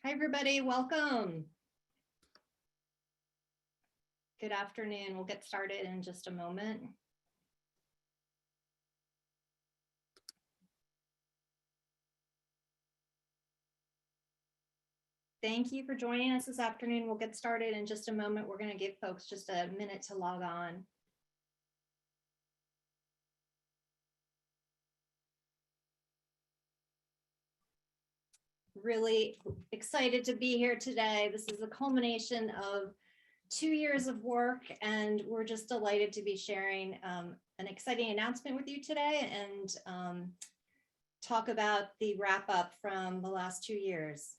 Hi, everybody. Welcome. Good afternoon. We'll get started in just a moment. Thank you for joining us this afternoon. We'll get started in just a moment. We're going to give folks just a minute to log on. Really excited to be here today. This is the culmination of 2 years of work, and we're just delighted to be sharing an exciting announcement with you today and talk about the wrap up from the last 2 years.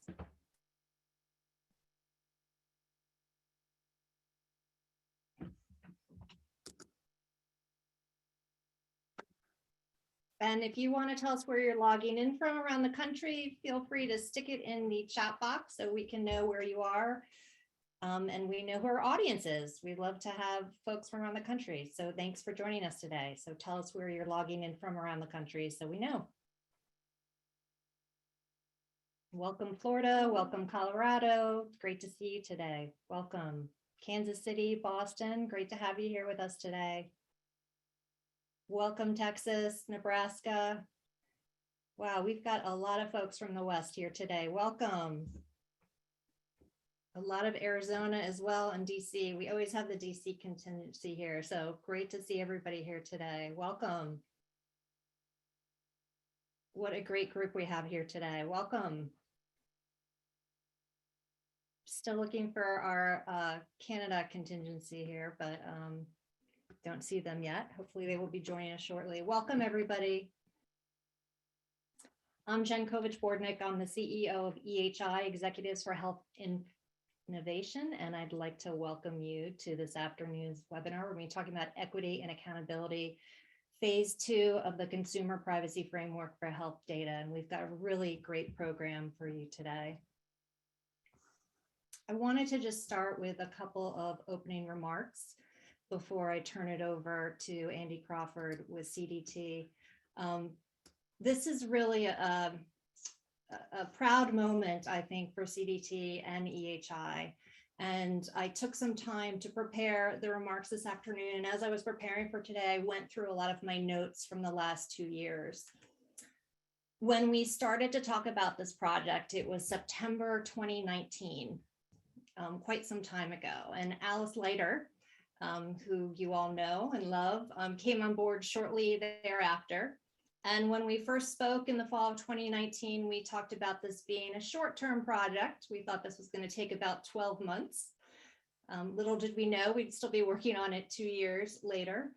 And if you want to tell us where you're logging in from around the country, feel free to stick it in the chat box so we can know where you are. And we know who our audience is. We love to have folks from around the country. So thanks for joining us today. So tell us where you're logging in from around the country so we know. Welcome, Florida. Welcome, Colorado. Great to see you today. Welcome. Kansas City, Boston. Great to have you here with us today. Welcome, Texas, Nebraska. Wow, we've got a lot of folks from the West here today. Welcome. A lot of Arizona as well, and DC. We always have the DC contingency here, so great to see everybody here today. Welcome. What a great group we have here today. Welcome. Still looking for our Canada contingency here, but don't see them yet. Hopefully they will be joining us shortly. Welcome, everybody. I'm Jen Kovich-Bordnick. I'm the CEO of EHI, Executives for Health Innovation, and I'd like to welcome you to this afternoon's webinar. We're going to be talking about equity and accountability, phase 2 of the Consumer Privacy Framework for Health Data, and we've got a really great program for you today. I wanted to just start with a couple of opening remarks before I turn it over to Andy Crawford with CDT. This is really a proud moment, I think, for CDT and EHI. And I took some time to prepare the remarks this afternoon. And as I was preparing for today, I went through a lot of my notes from the last 2 years. When we started to talk about this project, it was September 2019, quite some time ago. And Alice Leiter, who you all know and love, came on board shortly thereafter. And when we first spoke in the fall of 2019, we talked about this being a short-term project. We thought this was going to take about 12 months. Little did we know we'd still be working on it 2 years later.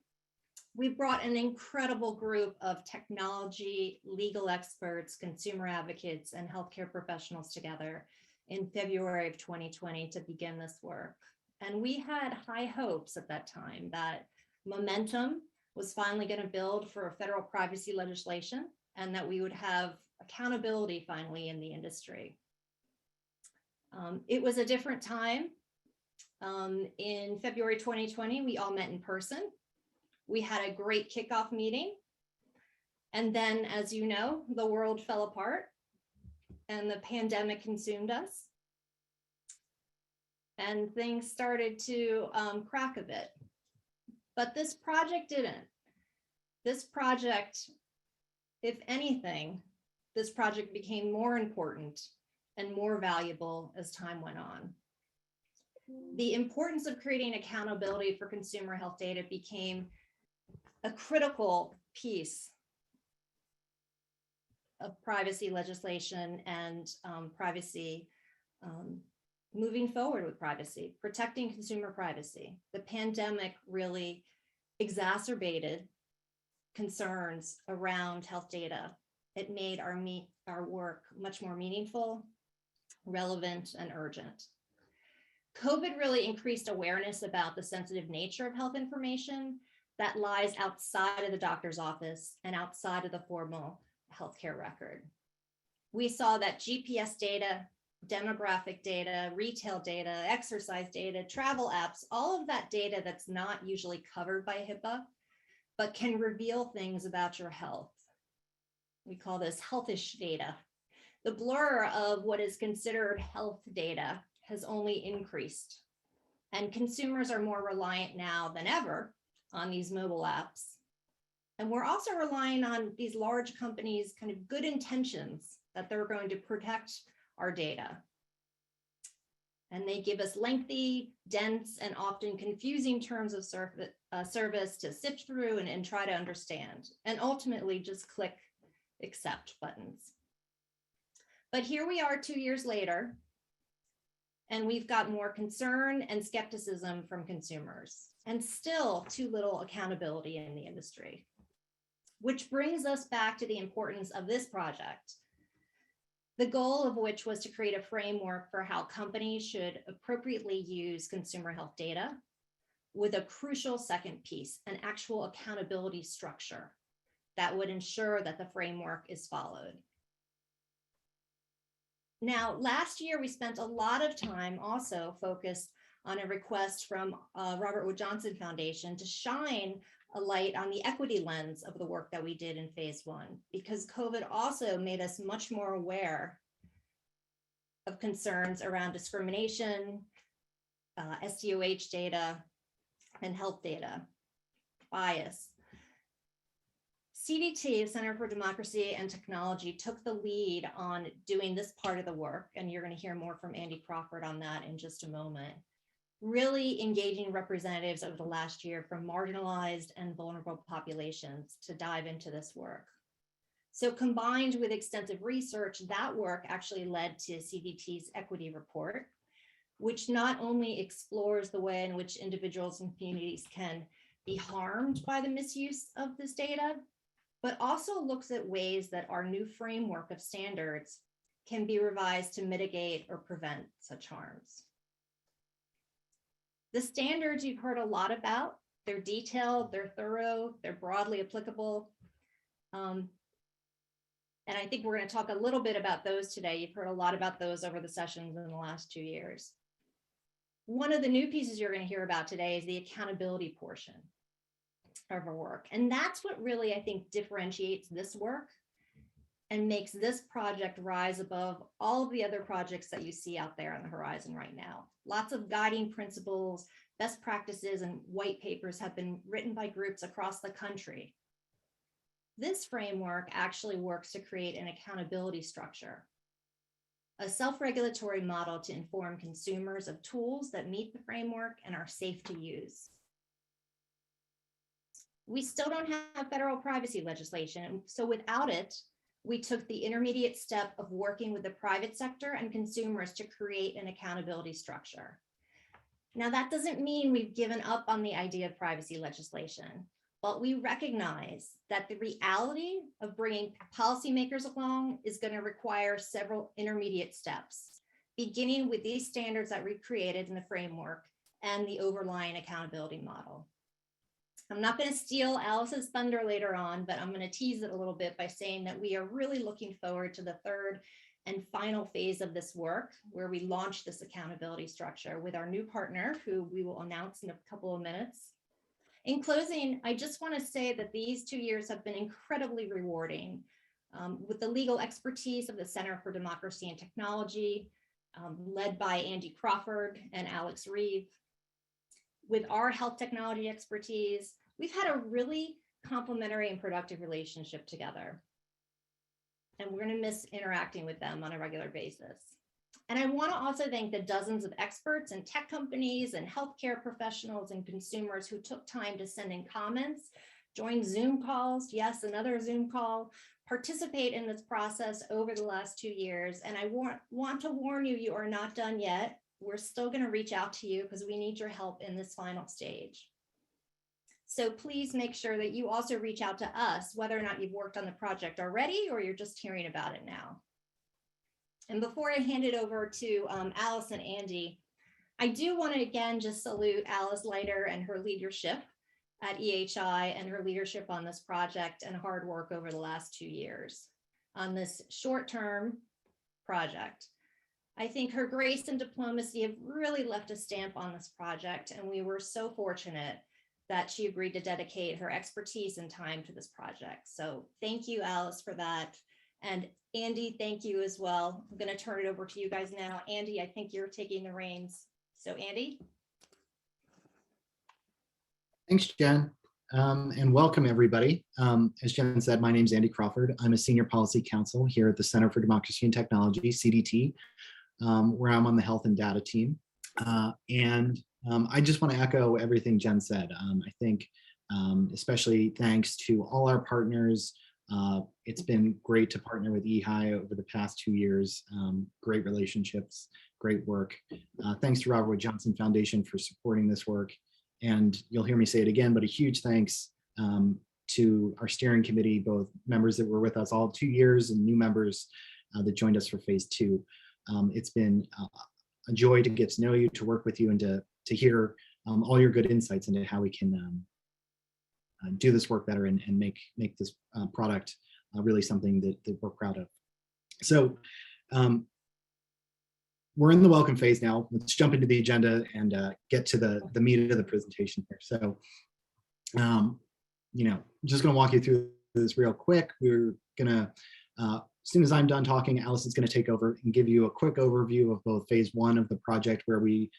We brought an incredible group of technology, legal experts, consumer advocates, and healthcare professionals together in February of 2020 to begin this work. And we had high hopes at that time that momentum was finally going to build for federal privacy legislation and that we would have accountability finally in the industry. It was a different time. In February 2020, we all met in person. We had a great kickoff meeting. And then, as you know, the world fell apart and the pandemic consumed us. And things started to crack a bit. But this project didn't. This project, if anything, this project became more important and more valuable as time went on. The importance of creating accountability for consumer health data became a critical piece of privacy legislation and privacy, moving forward with privacy, protecting consumer privacy. The pandemic really exacerbated concerns around health data. It made our work much more meaningful, relevant, and urgent. COVID really increased awareness about the sensitive nature of health information that lies outside of the doctor's office and outside of the formal healthcare record. We saw that GPS data, demographic data, retail data, exercise data, travel apps, all of that data that's not usually covered by HIPAA, but can reveal things about your health. We call this healthish data. the blur of what is considered health data has only increased. And consumers are more reliant now than ever on these mobile apps. And we're also relying on these large companies' kind of good intentions that they're going to protect our data. And they give us lengthy, dense, and often confusing terms of service to sift through and try to understand, and ultimately just click accept buttons. But here we are 2 years later, and we've got more concern and skepticism from consumers, and still too little accountability in the industry. Which brings us back to the importance of this project, the goal of which was to create a framework for how companies should appropriately use consumer health data, with a crucial second piece, an actual accountability structure that would ensure that the framework is followed. Now, last year, we spent a lot of time also focused on a request from Robert Wood Johnson Foundation to shine a light on the equity lens of the work that we did in phase 1, because COVID also made us much more aware of concerns around discrimination, SDOH data, and health data, bias. CDT, the Center for Democracy and Technology, took the lead on doing this part of the work, and you're going to hear more from Andy Crawford on that in just a moment. Really engaging representatives over the last year from marginalized and vulnerable populations to dive into this work. So combined with extensive research, that work actually led to CDT's equity report, which not only explores the way in which individuals and communities can be harmed by the misuse of this data, but also looks at ways that our new framework of standards can be revised to mitigate or prevent such harms. The standards you've heard a lot about, they're detailed, they're thorough, they're broadly applicable. And I think we're going to talk a little bit about those today. You've heard a lot about those over the sessions in the last 2 years. One of the new pieces you're going to hear about today is the accountability portion of our work. And that's what really, I think, differentiates this work and makes this project rise above all of the other projects that you see out there on the horizon right now. Lots of guiding principles, best practices, and white papers have been written by groups across the country. This framework actually works to create an accountability structure, a self-regulatory model to inform consumers of tools that meet the framework and are safe to use. We still don't have federal privacy legislation, so without it, we took the intermediate step of working with the private sector and consumers to create an accountability structure. Now, that doesn't mean we've given up on the idea of privacy legislation, but we recognize that the reality of bringing policymakers along is going to require several intermediate steps, beginning with these standards that we created in the framework and the overlying accountability model. I'm not going to steal Alice's thunder later on, but I'm going to tease it a little bit by saying that we are really looking forward to the third and final phase of this work, where we launch this accountability structure with our new partner, who we will announce in a couple of minutes. In closing, I just want to say that these 2 years have been incredibly rewarding, with the legal expertise of the Center for Democracy and Technology, led by Andy Crawford and Alex Reeve. With our health technology expertise, we've had a really complementary and productive relationship together. And we're going to miss interacting with them on a regular basis. And I want to also thank the dozens of experts and tech companies and healthcare professionals and consumers who took time to send in comments, join Zoom calls, yes, another Zoom call, participate in this process over the last 2 years. And I want to warn you, you are not done yet. We're still going to reach out to you because we need your help in this final stage. So please make sure that you also reach out to us, whether or not you've worked on the project already or you're just hearing about it now. And before I hand it over to Alice and Andy, I do want to again just salute Alice Leiter and her leadership at EHI and her leadership on this project and hard work over the last 2 years on this short-term project. I think her grace and diplomacy have really left a stamp on this project, and we were so fortunate that she agreed to dedicate her expertise and time to this project. So thank you, Alice, for that. And Andy, thank you as well. I'm going to turn it over to you guys now. Andy, I think you're taking the reins. So Andy. Thanks, Jen, and welcome everybody. As Jen said, my name is Andy Crawford. I'm a senior policy counsel here at the Center for Democracy and Technology, CDT, where I'm on the health and data team. I just want to echo everything Jen said. I think especially thanks to all our partners. It's been great to partner with EHI over the past 2 years. Great relationships, great work. Thanks to Robert Wood Johnson Foundation for supporting this work. And you'll hear me say it again, but a huge thanks to our steering committee, both members that were with us all 2 years and new members that joined us for phase 2. It's been a joy to get to know you, to work with you, and to hear all your good insights into how we can do this work better and make this product really something that we're proud of. So we're in the welcome phase now. Let's jump into the agenda and get to the meat of the presentation here. So, just gonna walk you through this real quick. We're gonna, as soon as I'm done talking, Alice is gonna take over and give you a quick overview of both phase 1 of the project, where we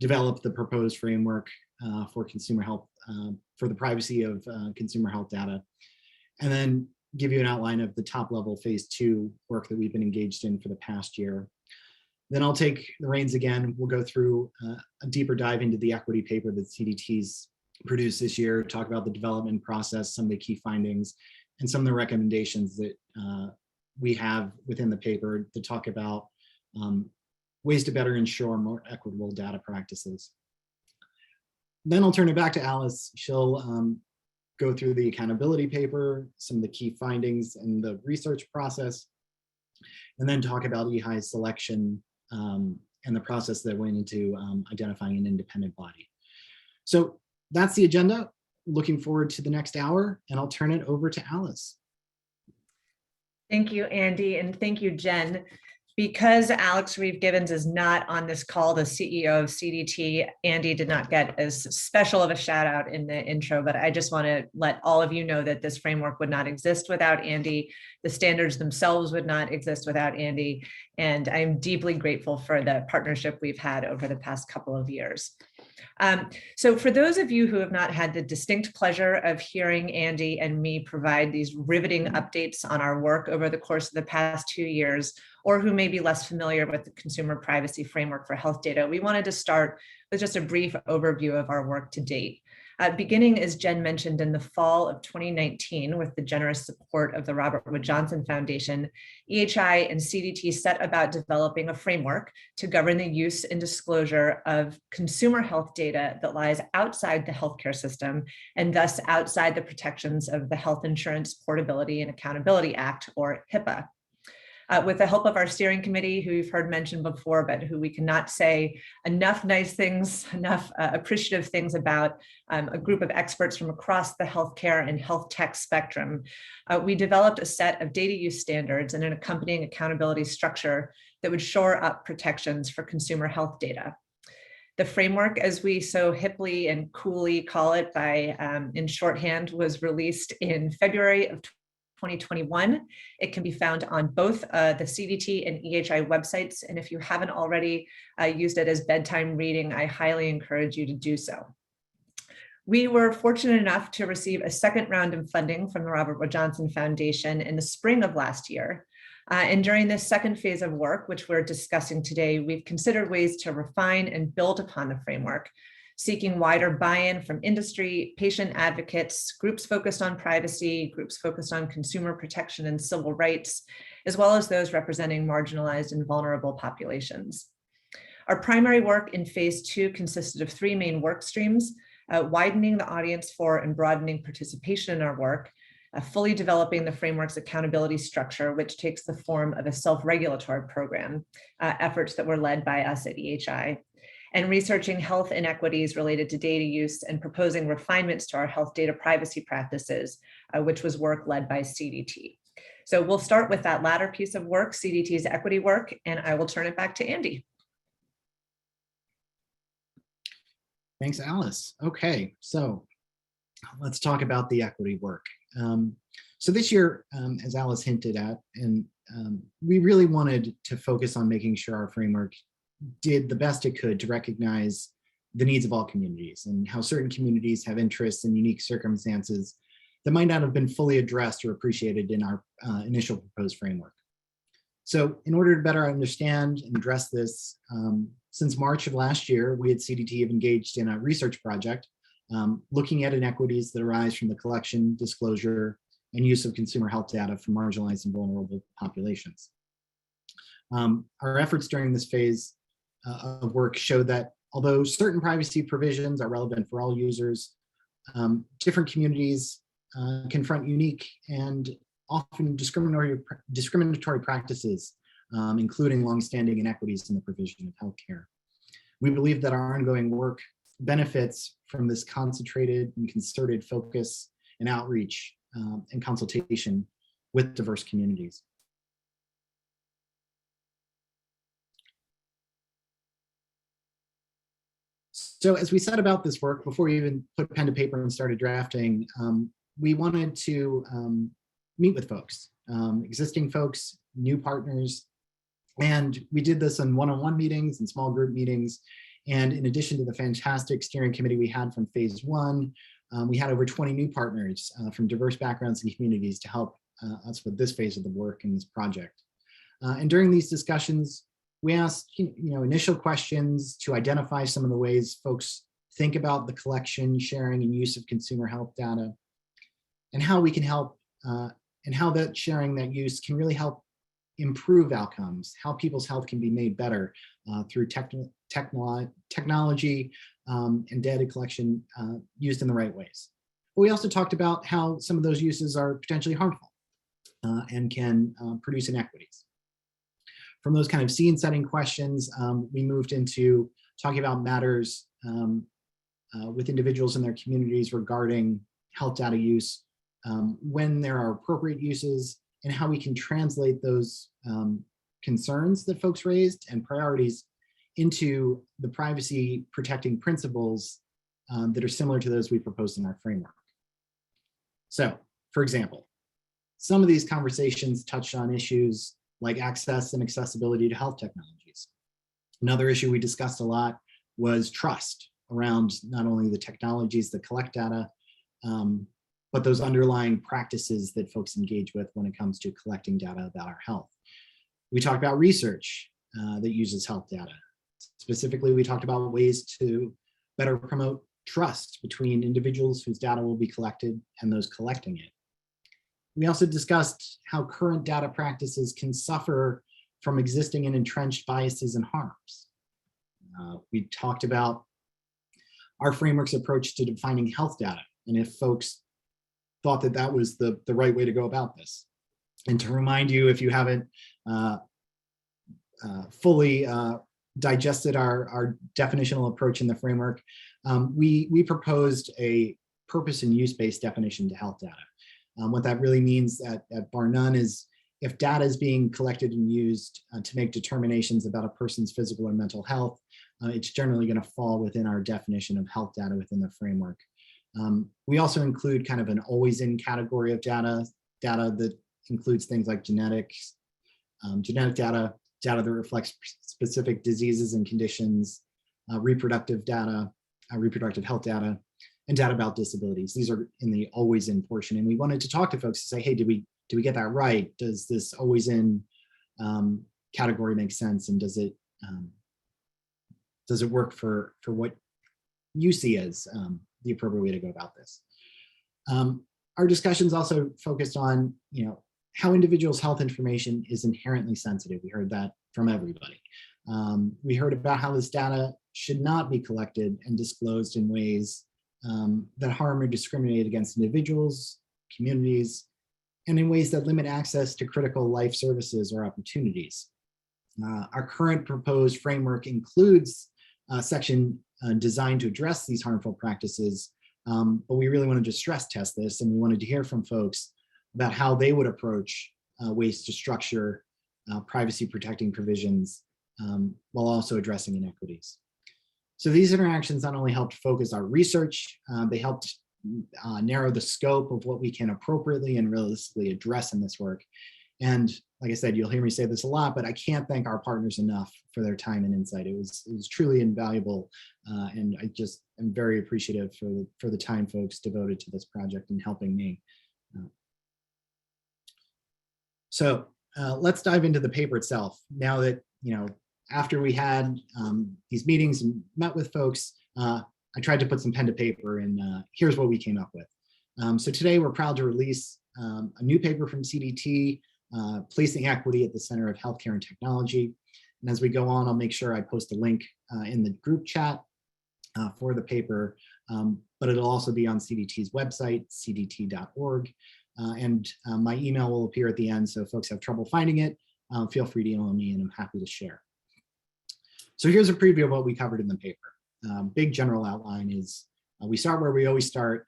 developed the proposed framework for consumer health, for the privacy of consumer health data, and then give you an outline of the top level phase 2 work that we've been engaged in for the past year. Then I'll take the reins again. We'll go through a deeper dive into the equity paper that CDT's produced this year, talk about the development process, some of the key findings, and some of the recommendations that we have within the paper to talk about ways to better ensure more equitable data practices. Then I'll turn it back to Alice. She'll go through the accountability paper, some of the key findings and the research process, and then talk about EHI's selection and the process that went into identifying an independent body. So that's the agenda. Looking forward to the next hour, and I'll turn it over to Alice. Thank you, Andy, and thank you, Jen. Because Alex Reeve-Gibbons is not on this call, the CEO of CDT, Andy did not get as special of a shout out in the intro, but I just want to let all of you know that this framework would not exist without Andy. The standards themselves would not exist without Andy. And I'm deeply grateful for the partnership we've had over the past couple of years. So for those of you who have not had the distinct pleasure of hearing Andy and me provide these riveting updates on our work over the course of the past 2 years, or who may be less familiar with the Consumer Privacy Framework for Health Data, we wanted to start with just a brief overview of our work to date. Beginning, as Jen mentioned, in the fall of 2019, with the generous support of the Robert Wood Johnson Foundation, EHI and CDT set about developing a framework to govern the use and disclosure of consumer health data that lies outside the healthcare system, and thus outside the protections of the Health Insurance Portability and Accountability Act, or HIPAA. With the help of our steering committee, who you've heard mentioned before, but who we cannot say enough nice things, enough appreciative things about, a group of experts from across the healthcare and health tech spectrum, we developed a set of data use standards and an accompanying accountability structure that would shore up protections for consumer health data. The framework, as we so hipply and coolly call it by in shorthand, was released in February of 2021. It can be found on both the CDT and EHI websites. And if you haven't already used it as bedtime reading, I highly encourage you to do so. We were fortunate enough to receive a second round of funding from the Robert Wood Johnson Foundation in the spring of last year. And during this second phase of work, which we're discussing today, we've considered ways to refine and build upon the framework, seeking wider buy-in from industry, patient advocates, groups focused on privacy, groups focused on consumer protection and civil rights, as well as those representing marginalized and vulnerable populations. Our primary work in phase 2 consisted of 3 main work streams: widening the audience for and broadening participation in our work, fully developing the framework's accountability structure, which takes the form of a self-regulatory program, efforts that were led by us at EHI, and researching health inequities related to data use and proposing refinements to our health data privacy practices, which was work led by CDT. So we'll start with that latter piece of work, CDT's equity work, and I will turn it back to Andy. Thanks, Alice. Okay, so let's talk about the equity work. So this year, as Alice hinted at, and we really wanted to focus on making sure our framework did the best it could to recognize the needs of all communities and how certain communities have interests and unique circumstances that might not have been fully addressed or appreciated in our initial proposed framework. So in order to better understand and address this, since March of last year, we at CDT have engaged in a research project looking at inequities that arise from the collection, disclosure, and use of consumer health data for marginalized and vulnerable populations. Our efforts during this phase of work showed that although certain privacy provisions are relevant for all users, different communities confront unique and often discriminatory practices, including longstanding inequities in the provision of healthcare. We believe that our ongoing work benefits from this concentrated and concerted focus and outreach and consultation with diverse communities. So as we set about this work, before we even put pen to paper and started drafting, we wanted to meet with folks, existing folks, new partners, and we did this in one-on-one meetings and small group meetings. And in addition to the fantastic steering committee we had from phase one, we had over 20 new partners from diverse backgrounds and communities to help us with this phase of the work in this project. And during these discussions, we asked initial questions to identify some of the ways folks think about the collection, sharing, and use of consumer health data, and how we can help, and how that sharing, that use can really help improve outcomes, how people's health can be made better through technology and data collection used in the right ways. But we also talked about how some of those uses are potentially harmful and can produce inequities. From those kind of scene setting questions, we moved into talking about matters with individuals in their communities regarding health data use, when there are appropriate uses, and how we can translate those concerns that folks raised and priorities into the privacy protecting principles that are similar to those we proposed in our framework. So, for example, some of these conversations touched on issues like access and accessibility to health technologies. Another issue we discussed a lot was trust around not only the technologies that collect data, but those underlying practices that folks engage with when it comes to collecting data about our health. We talked about research that uses health data. Specifically, we talked about ways to better promote trust between individuals whose data will be collected and those collecting it. We also discussed how current data practices can suffer from existing and entrenched biases and harms. We talked about our framework's approach to defining health data, and if folks thought that that was the right way to go about this. And to remind you, if you haven't fully digested our definitional approach in the framework, we proposed a purpose and use-based definition to health data. What that really means at bar none is if data is being collected and used to make determinations about a person's physical or mental health, it's generally going to fall within our definition of health data within the framework. We also include kind of an always-in category of data that includes things like genetics, genetic data that reflects specific diseases and conditions, reproductive data, reproductive health data, and data about disabilities. These are in the always in portion. And we wanted to talk to folks to say, hey, did we get that right? Does this always in category make sense? And does it work for what you see as the appropriate way to go about this? Our discussions also focused on, how individuals' health information is inherently sensitive. We heard that from everybody. We heard about how this data should not be collected and disclosed in ways that harm or discriminate against individuals, communities, and in ways that limit access to critical life services or opportunities. Our current proposed framework includes a section designed to address these harmful practices, but we really wanted to stress test this, and we wanted to hear from folks about how they would approach ways to structure privacy protecting provisions while also addressing inequities. So these interactions not only helped focus our research, they helped narrow the scope of what we can appropriately and realistically address in this work. And like I said, you'll hear me say this a lot, but I can't thank our partners enough for their time and insight. It was truly invaluable. And I just am very appreciative for the time folks devoted to this project and helping me. So let's dive into the paper itself. Now that, after we had these meetings and met with folks, I tried to put some pen to paper, and here's what we came up with. So today we're proud to release a new paper from CDT, placing equity at the center of healthcare and technology. And as we go on, I'll make sure I post a link in the group chat for the paper, but it'll also be on CDT's website, cdt.org. And my email will appear at the end, so if folks have trouble finding it, feel free to email me and I'm happy to share. So here's a preview of what we covered in the paper. Big general outline is we start where we always start,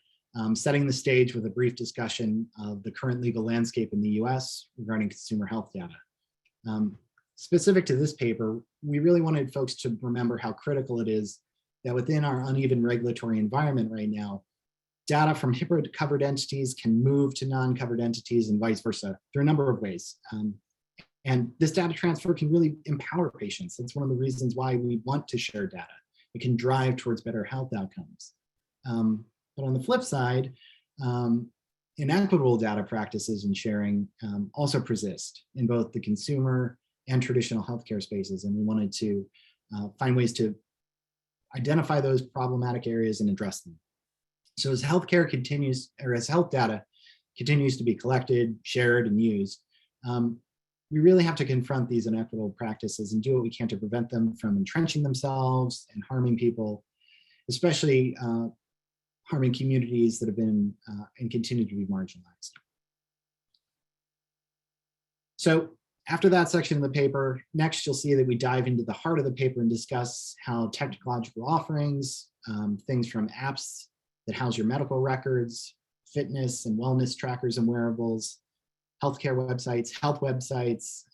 setting the stage with a brief discussion of the current legal landscape in the US regarding consumer health data. Specific to this paper, we really wanted folks to remember how critical it is that within our uneven regulatory environment right now, data from HIPAA covered entities can move to non-covered entities and vice versa through a number of ways. And this data transfer can really empower patients. That's one of the reasons why we want to share data. It can drive towards better health outcomes. But on the flip side, inequitable data practices and sharing also persist in both the consumer and traditional healthcare spaces. And we wanted to find ways to identify those problematic areas and address them. So as healthcare continues, or as health data continues to be collected, shared, and used, we really have to confront these inequitable practices and do what we can to prevent them from entrenching themselves and harming people, especially harming communities that have been and continue to be marginalized. So after that section of the paper, next you'll see that we dive into the heart of the paper and discuss how technological offerings, things from apps that house your medical records, fitness and wellness trackers and wearables, healthcare websites, health websites,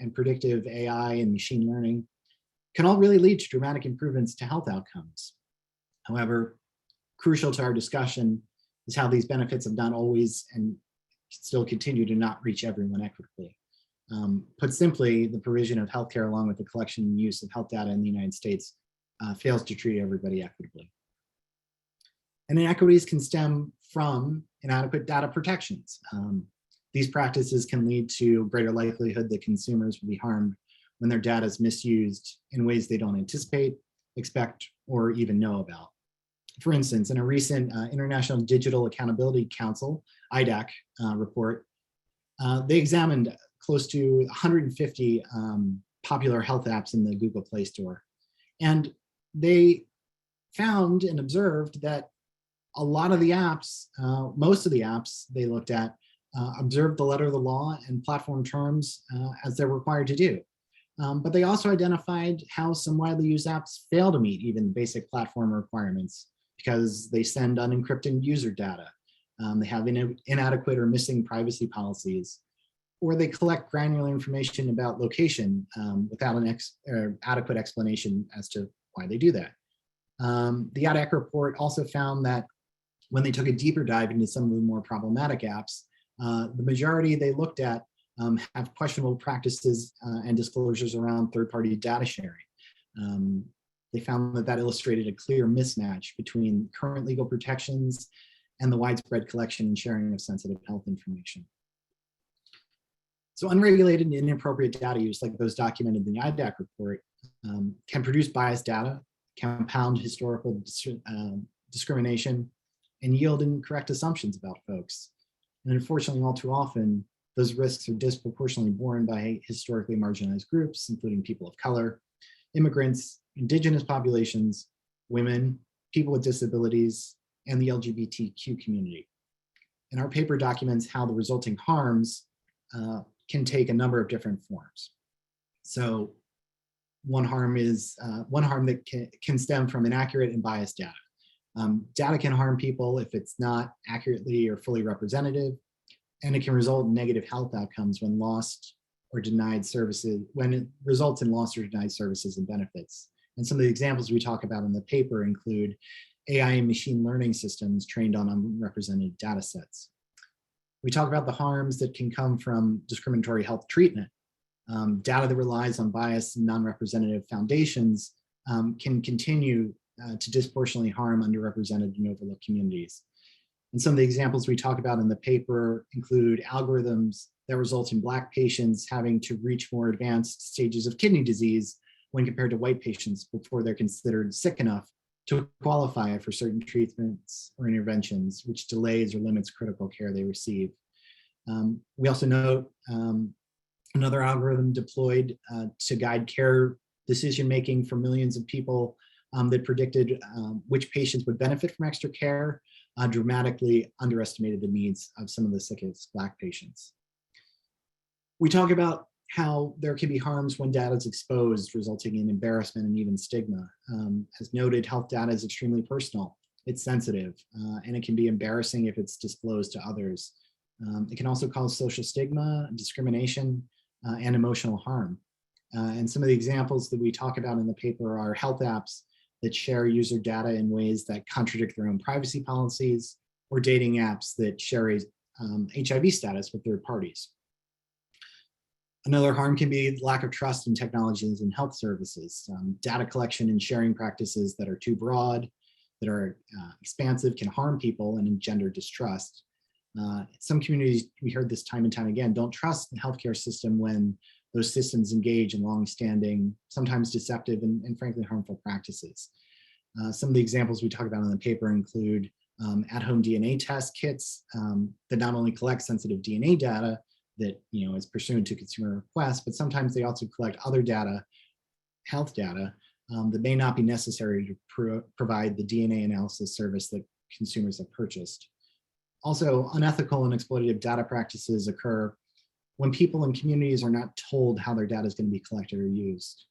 and predictive AI and machine learning can all really lead to dramatic improvements to health outcomes. However, crucial to our discussion is how these benefits have not always and still continue to not reach everyone equitably. Put simply, the provision of healthcare along with the collection and use of health data in the United States fails to treat everybody equitably. And inequities can stem from inadequate data protections. These practices can lead to greater likelihood that consumers will be harmed when their data is misused in ways they don't anticipate, expect, or even know about. For instance, in a recent International Digital Accountability Council, IDAC report, they examined close to 150 popular health apps in the Google Play Store. And they found and observed that a lot of the apps, most of the apps they looked at, observed the letter of the law and platform terms as they're required to do. But they also identified how some widely used apps fail to meet even basic platform requirements because they send unencrypted user data. They have inadequate or missing privacy policies, or they collect granular information about location without an adequate explanation as to why they do that. The IDAC report also found that when they took a deeper dive into some of the more problematic apps, the majority they looked at have questionable practices and disclosures around third-party data sharing. They found that illustrated a clear mismatch between current legal protections and the widespread collection and sharing of sensitive health information. So unregulated and inappropriate data use, like those documented in the IDAC report, can produce biased data, compound historical discrimination, and yield incorrect assumptions about folks. And unfortunately, all too often, those risks are disproportionately borne by historically marginalized groups, including people of color, immigrants, indigenous populations, women, people with disabilities, and the LGBTQ community. And our paper documents how the resulting harms can take a number of different forms. So one harm that can stem from inaccurate and biased data. Data can harm people if it's not accurately or fully representative, and it can result in negative health outcomes when lost or denied services, when it results in lost or denied services and benefits. And some of the examples we talk about in the paper include AI and machine learning systems trained on unrepresented data sets. We talk about the harms that can come from discriminatory health treatment. Data that relies on biased and non-representative foundations can continue to disproportionately harm underrepresented and overlooked communities. And some of the examples we talk about in the paper include algorithms that result in Black patients having to reach more advanced stages of kidney disease when compared to white patients before they're considered sick enough to qualify for certain treatments or interventions, which delays or limits critical care they receive. We also note another algorithm deployed to guide care decision-making for millions of people that predicted which patients would benefit from extra care, dramatically underestimated the needs of some of the sickest Black patients. We talk about how there can be harms when data is exposed, resulting in embarrassment and even stigma. As noted, health data is extremely personal, it's sensitive, and it can be embarrassing if it's disclosed to others. It can also cause social stigma, discrimination, and emotional harm. And some of the examples that we talk about in the paper are health apps that share user data in ways that contradict their own privacy policies, or dating apps that share HIV status with third parties. Another harm can be lack of trust in technologies and health services. Data collection and sharing practices that are too broad, that are expansive, can harm people and engender distrust. Some communities, we heard this time and time again, don't trust the healthcare system when those systems engage in longstanding, sometimes deceptive and frankly harmful practices. Some of the examples we talk about in the paper include at-home DNA test kits that not only collect sensitive DNA data that is pursuant to consumer requests, but sometimes they also collect other data, health data, that may not be necessary to provide the DNA analysis service that consumers have purchased. Also, unethical and exploitative data practices occur when people in communities are not told how their data is going to be collected or used.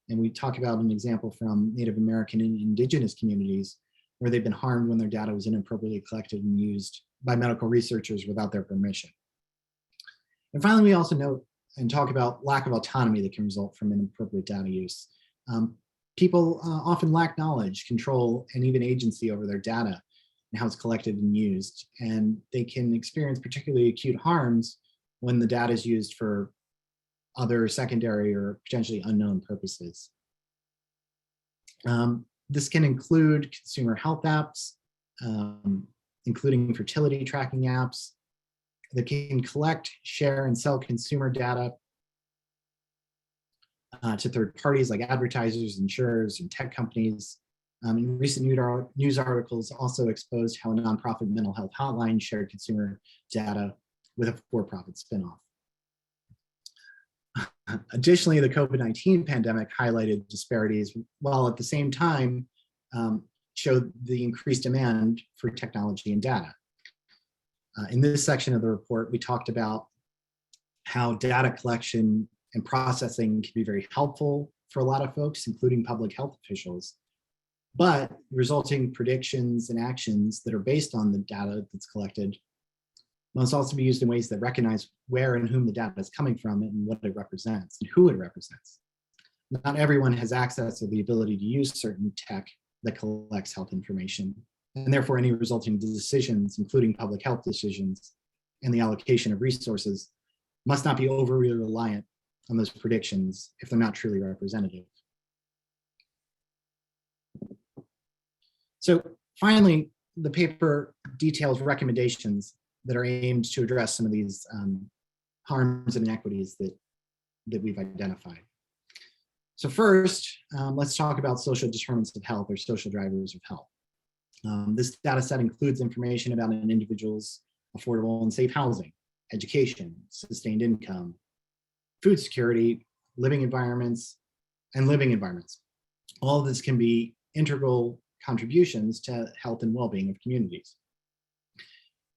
And we talk about an example from Native American and Indigenous communities where they've been harmed when their data was inappropriately collected and used by medical researchers without their permission. And finally, we also note and talk about lack of autonomy that can result from inappropriate data use. People often lack knowledge, control, and even agency over their data and how it's collected and used. And they can experience particularly acute harms when the data is used for other secondary or potentially unknown purposes. This can include consumer health apps, including fertility tracking apps that can collect, share, and sell consumer data to third parties like advertisers, insurers, and tech companies. In recent news articles also exposed how a nonprofit mental health hotline shared consumer data with a for-profit spinoff. Additionally, the COVID-19 pandemic highlighted disparities, while at the same time showed the increased demand for technology and data. In this section of the report, we talked about how data collection and processing can be very helpful for a lot of folks, including public health officials, but resulting predictions and actions that are based on the data that's collected must also be used in ways that recognize where and whom the data is coming from and what it represents and who it represents. Not everyone has access or the ability to use certain tech that collects health information, and therefore any resulting decisions, including public health decisions and the allocation of resources, must not be overly reliant on those predictions if they're not truly representative. So finally, the paper details recommendations that are aimed to address some of these harms and inequities that we've identified. So first, let's talk about social determinants of health or social drivers of health. This data set includes information about an individual's affordable and safe housing, education, sustained income, food security, living environments, and living environments. All of this can be integral contributions to health and well-being of communities.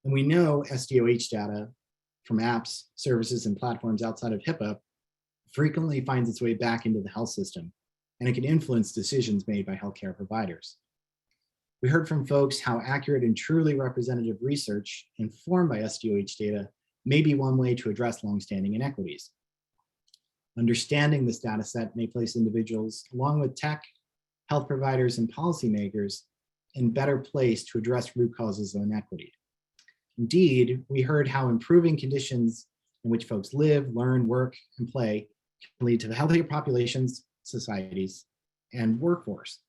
And we know SDOH data from apps, services, and platforms outside of HIPAA frequently finds its way back into the health system, and it can influence decisions made by healthcare providers. We heard from folks how accurate and truly representative research informed by SDOH data may be one way to address longstanding inequities. Understanding this data set may place individuals, along with tech, health providers, and policymakers and better placed to address root causes of inequity. Indeed, we heard how improving conditions in which folks live, learn, work, and play can lead to healthier populations, societies, and workforce.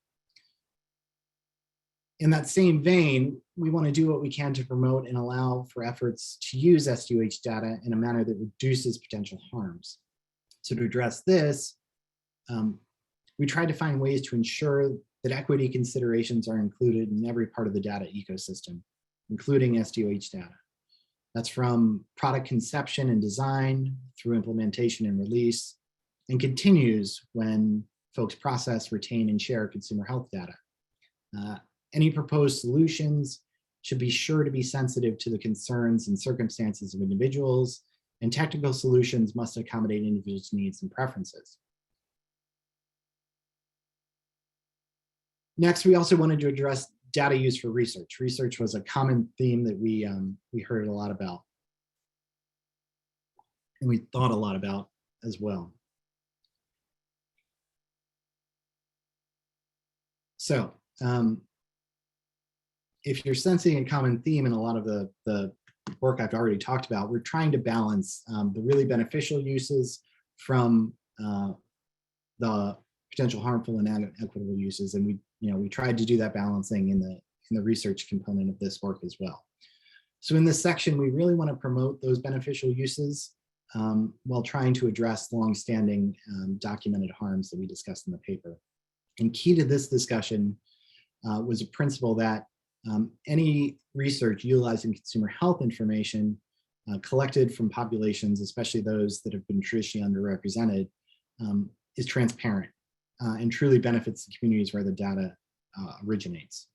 In that same vein, we want to do what we can to promote and allow for efforts to use SDOH data in a manner that reduces potential harms. So to address this, we tried to find ways to ensure that equity considerations are included in every part of the data ecosystem, including SDOH data. That's from product conception and design through implementation and release, and continues when folks process, retain, and share consumer health data. Any proposed solutions should be sure to be sensitive to the concerns and circumstances of individuals, and technical solutions must accommodate individuals' needs and preferences. Next, we also wanted to address data used for research. Research was a common theme that we heard a lot about, and we thought a lot about as well. So, if you're sensing a common theme in a lot of the work I've already talked about, we're trying to balance the really beneficial uses from the potential harmful and inequitable uses, and we tried to do that balancing in the research component of this work as well. So in this section, we really want to promote those beneficial uses while trying to address longstanding documented harms that we discussed in the paper. And key to this discussion was a principle that any research utilizing consumer health information collected from populations, especially those that have been traditionally underrepresented, is transparent and truly benefits the communities where the data originates.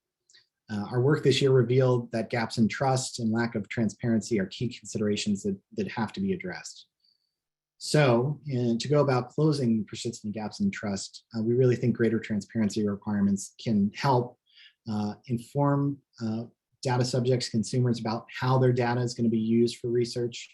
Our work this year revealed that gaps in trust and lack of transparency are key considerations that have to be addressed. So, to go about closing persistent gaps in trust, we really think greater transparency requirements can help inform data subjects, consumers, about how their data is going to be used for research.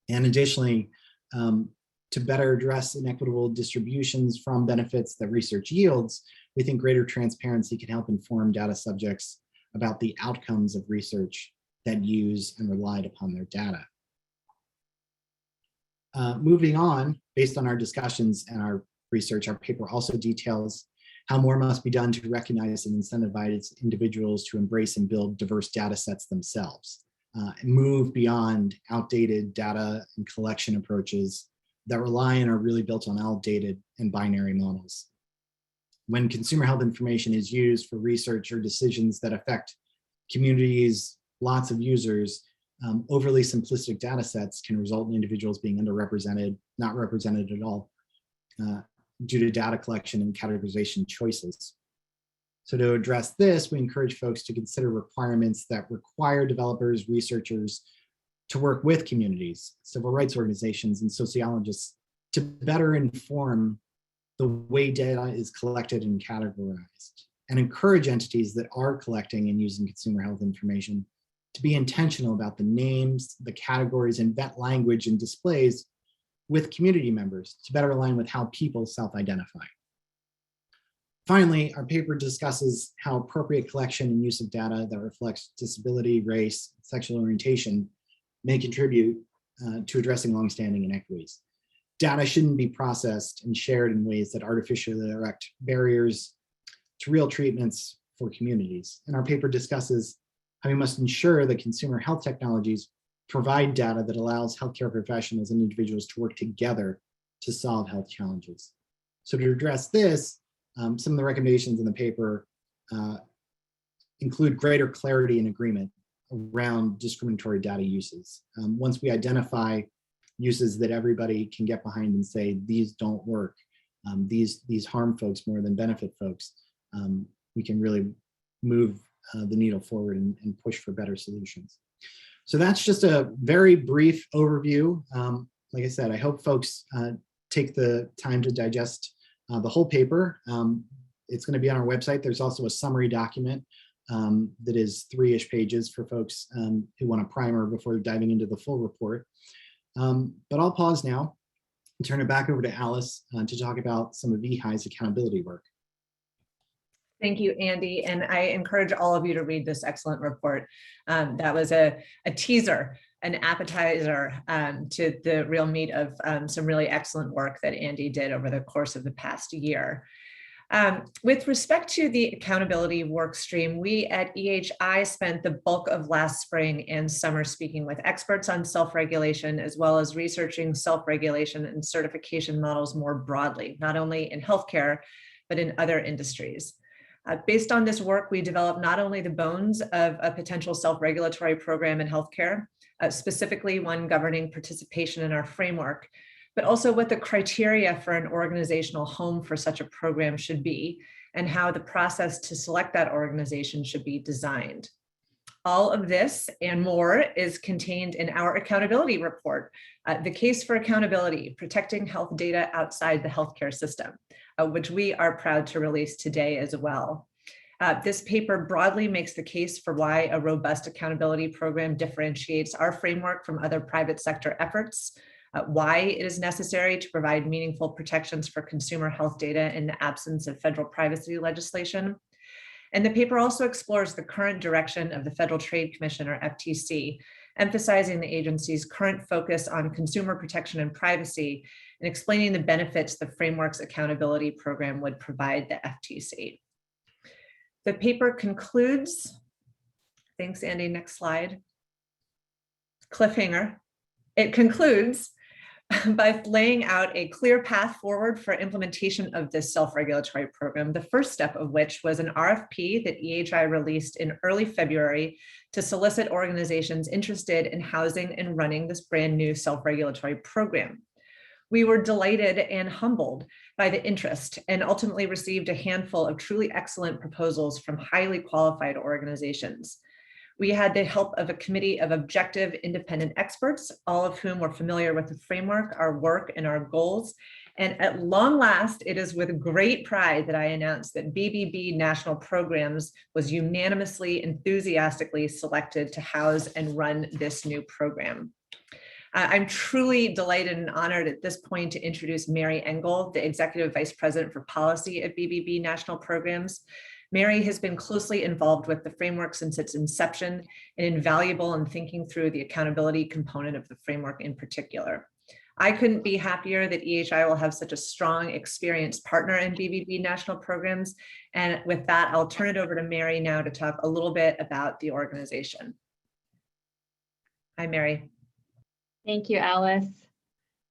And additionally, to better address inequitable distributions from benefits that research yields, we think greater transparency can help inform data subjects about the outcomes of research that use and relied upon their data. Moving on, based on our discussions and our research, our paper also details how more must be done to recognize and incentivize individuals to embrace and build diverse data sets themselves, and move beyond outdated data and collection approaches that rely and are really built on outdated and binary models. When consumer health information is used for research or decisions that affect communities, lots of users, overly simplistic data sets can result in individuals being underrepresented, not represented at all, due to data collection and categorization choices. So to address this, we encourage folks to consider requirements that require developers, researchers to work with communities, civil rights organizations, and sociologists to better inform the way data is collected and categorized, and encourage entities that are collecting and using consumer health information to be intentional about the names, the categories, and vet language and displays with community members to better align with how people self-identify. Finally, our paper discusses how appropriate collection and use of data that reflects disability, race, sexual orientation may contribute to addressing longstanding inequities. Data shouldn't be processed and shared in ways that artificially erect barriers to real treatments for communities. And our paper discusses how we must ensure that consumer health technologies provide data that allows healthcare professionals and individuals to work together to solve health challenges. So to address this, some of the recommendations in the paper include greater clarity and agreement around discriminatory data uses. Once we identify uses that everybody can get behind and say, these don't work, these harm folks more than benefit folks, we can really move the needle forward and push for better solutions. So that's just a very brief overview. Like I said, I hope folks take the time to digest the whole paper. It's going to be on our website. There's also a summary document that is 3-ish pages for folks who want a primer before diving into the full report. But I'll pause now and turn it back over to Alice to talk about some of EHI's accountability work. Thank you, Andy. And I encourage all of you to read this excellent report. That was a teaser, an appetizer to the real meat of some really excellent work that Andy did over the course of the past year. With respect to the accountability work stream, we at EHI spent the bulk of last spring and summer speaking with experts on self-regulation, as well as researching self-regulation and certification models more broadly, not only in healthcare, but in other industries. Based on this work, we developed not only the bones of a potential self-regulatory program in healthcare, specifically one governing participation in our framework, but also what the criteria for an organizational home for such a program should be, and how the process to select that organization should be designed. All of this and more is contained in our accountability report, the case for accountability, protecting health data outside the healthcare system, which we are proud to release today as well. This paper broadly makes the case for why a robust accountability program differentiates our framework from other private sector efforts, why it is necessary to provide meaningful protections for consumer health data in the absence of federal privacy legislation. And the paper also explores the current direction of the Federal Trade Commission, or FTC, emphasizing the agency's current focus on consumer protection and privacy, and explaining the benefits the framework's accountability program would provide the FTC. The paper concludes, thanks Andy, next slide, cliffhanger. It concludes by laying out a clear path forward for implementation of this self-regulatory program, the first step of which was an RFP that EHI released in early February to solicit organizations interested in housing and running this brand new self-regulatory program. We were delighted and humbled by the interest and ultimately received a handful of truly excellent proposals from highly qualified organizations. We had the help of a committee of objective, independent experts, all of whom were familiar with the framework, our work, and our goals. And at long last, it is with great pride that I announce that BBB National Programs was unanimously, enthusiastically selected to house and run this new program. I'm truly delighted and honored at this point to introduce Mary Engle, the Executive Vice President for Policy at BBB National Programs. Mary has been closely involved with the framework since its inception and invaluable in thinking through the accountability component of the framework in particular. I couldn't be happier that EHI will have such a strong, experienced partner in BBB National Programs. And with that, I'll turn it over to Mary now to talk a little bit about the organization. Hi, Mary. Thank you, Alice.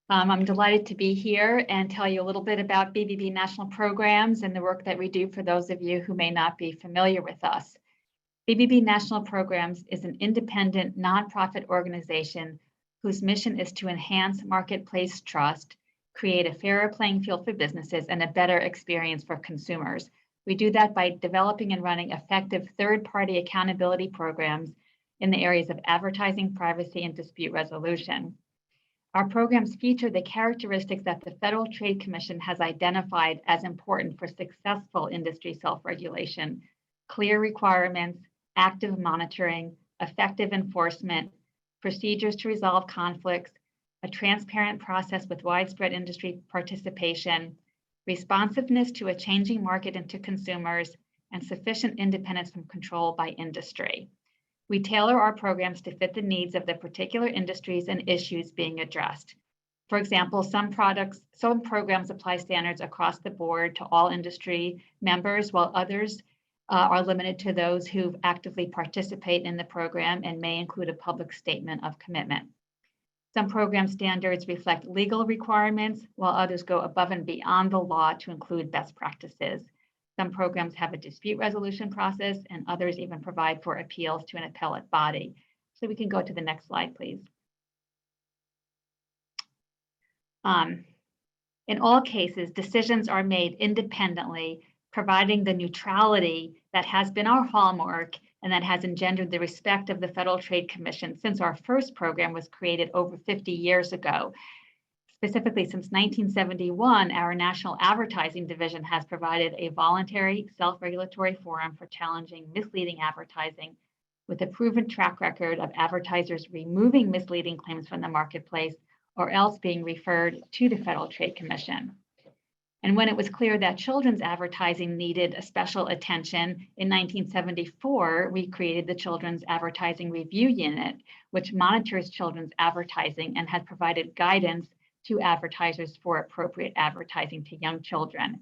I'm delighted to be here and tell you a little bit about BBB National Programs and the work that we do for those of you who may not be familiar with us. BBB National Programs is an independent nonprofit organization whose mission is to enhance marketplace trust, create a fairer playing field for businesses, and a better experience for consumers. We do that by developing and running effective third-party accountability programs in the areas of advertising, privacy, and dispute resolution. Our programs feature the characteristics that the Federal Trade Commission has identified as important for successful industry self-regulation: clear requirements, active monitoring, effective enforcement, procedures to resolve conflicts, a transparent process with widespread industry participation, responsiveness to a changing market and to consumers, and sufficient independence from control by industry. We tailor our programs to fit the needs of the particular industries and issues being addressed. For example, some programs apply standards across the board to all industry members, while others are limited to those who actively participate in the program and may include a public statement of commitment. Some program standards reflect legal requirements, while others go above and beyond the law to include best practices. Some programs have a dispute resolution process, and others even provide for appeals to an appellate body. So we can go to the next slide, please. In all cases, decisions are made independently, providing the neutrality that has been our hallmark and that has engendered the respect of the Federal Trade Commission since our first program was created over 50 years ago. Specifically, since 1971, our National Advertising Division has provided a voluntary self-regulatory forum for challenging misleading advertising with a proven track record of advertisers removing misleading claims from the marketplace or else being referred to the Federal Trade Commission. And when it was clear that children's advertising needed a special attention, in 1974, we created the Children's Advertising Review Unit, which monitors children's advertising and has provided guidance to advertisers for appropriate advertising to young children.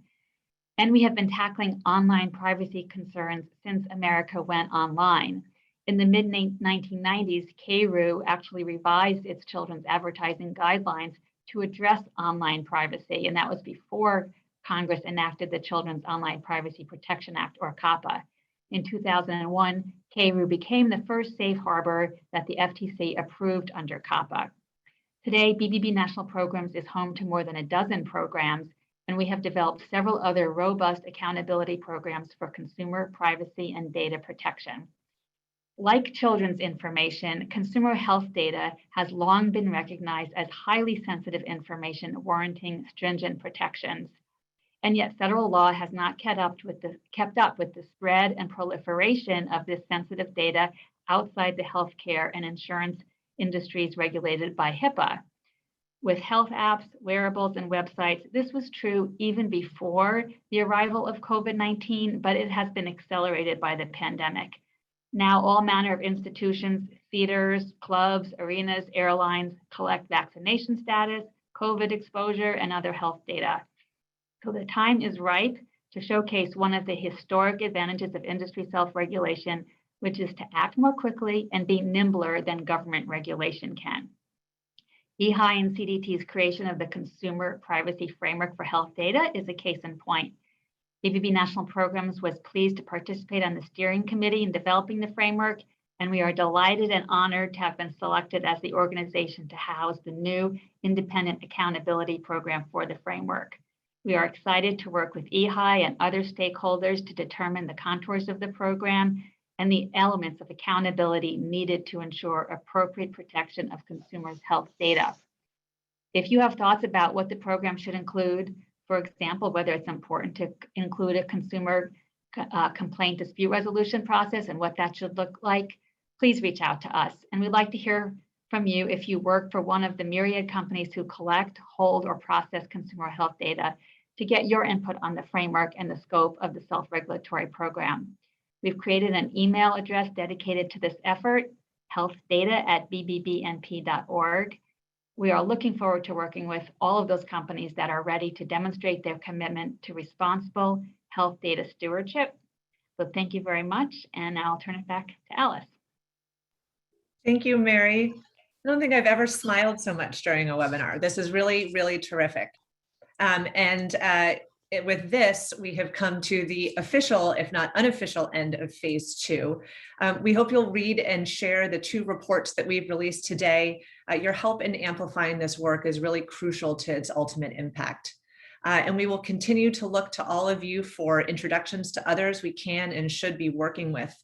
And we have been tackling online privacy concerns since America went online. In the mid-1990s, KRU actually revised its children's advertising guidelines to address online privacy, and that was before Congress enacted the Children's Online Privacy Protection Act, or COPPA. In 2001, KRU became the first safe harbor that the FTC approved under COPPA. Today, BBB National Programs is home to more than a dozen programs, and we have developed several other robust accountability programs for consumer privacy and data protection. Like children's information, consumer health data has long been recognized as highly sensitive information warranting stringent protections. And yet federal law has not kept up with the spread and proliferation of this sensitive data outside the healthcare and insurance industries regulated by HIPAA. With health apps, wearables, and websites, this was true even before the arrival of COVID-19, but it has been accelerated by the pandemic. Now, all manner of institutions, theaters, clubs, arenas, airlines collect vaccination status, COVID exposure, and other health data. So the time is ripe to showcase one of the historic advantages of industry self-regulation, which is to act more quickly and be nimbler than government regulation can. EHI and CDT's creation of the Consumer Privacy Framework for Health Data is a case in point. BBB National Programs was pleased to participate on the steering committee in developing the framework, and we are delighted and honored to have been selected as the organization to house the new independent accountability program for the framework. We are excited to work with EHI and other stakeholders to determine the contours of the program and the elements of accountability needed to ensure appropriate protection of consumers' health data. If you have thoughts about what the program should include, for example, whether it's important to include a consumer complaint dispute resolution process and what that should look like, please reach out to us. And we'd like to hear from you if you work for one of the myriad companies who collect, hold, or process consumer health data to get your input on the framework and the scope of the self-regulatory program. We've created an email address dedicated to this effort, healthdata@bbbnp.org. We are looking forward to working with all of those companies that are ready to demonstrate their commitment to responsible health data stewardship. So thank you very much, and now I'll turn it back to Alice. Thank you, Mary. I don't think I've ever smiled so much during a webinar. This is really, really terrific. With this, we have come to the official, if not unofficial, end of phase 2. We hope you'll read and share the 2 reports that we've released today. Your help in amplifying this work is really crucial to its ultimate impact. And we will continue to look to all of you for introductions to others we can and should be working with.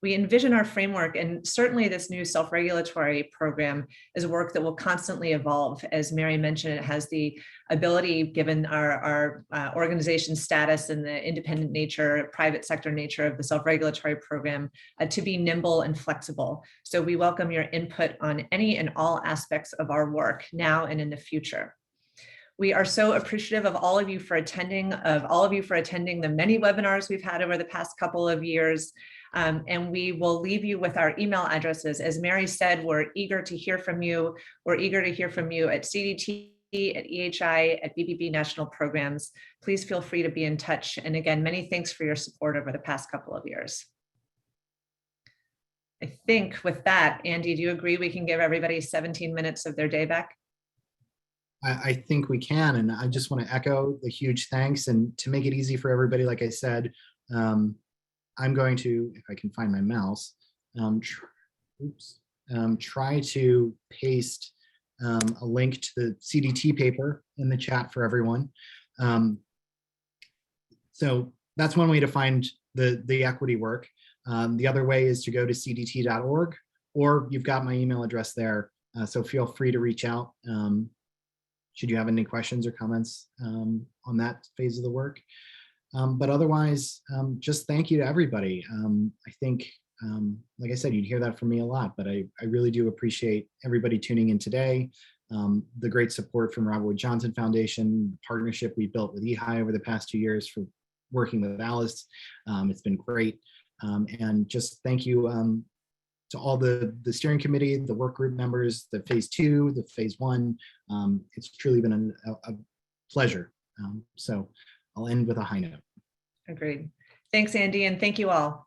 We envision our framework, and certainly this new self-regulatory program, is work that will constantly evolve. As Mary mentioned, it has the ability, given our organization status and the independent nature, private sector nature of the self-regulatory program, to be nimble and flexible. So we welcome your input on any and all aspects of our work now and in the future. We are so appreciative of all of you for attending, the many webinars we've had over the past couple of years. And we will leave you with our email addresses. As Mary said, we're eager to hear from you. We're eager to hear from you at CDT, at EHI, at BBB National Programs. Please feel free to be in touch. And again, many thanks for your support over the past couple of years. I think with that, Andy, do you agree we can give everybody 17 minutes of their day back? I think we can, and I just want to echo the huge thanks. And to make it easy for everybody, like I said, I'm going to, if I can find my mouse, try to paste a link to the CDT paper in the chat for everyone. So that's one way to find the equity work. The other way is to go to cdt.org, or you've got my email address there. So feel free to reach out should you have any questions or comments on that phase of the work. But otherwise, just thank you to everybody. I think, like I said, you'd hear that from me a lot, but I really do appreciate everybody tuning in today. the great support from Robert Wood Johnson Foundation, the partnership we built with EHI over the past 2 years for working with Alice. It's been great. And just thank you to all the steering committee, the work group members, the phase 2, the phase 1. It's truly been a pleasure. So I'll end with a high note. Agreed. Thanks, Andy, and thank you all.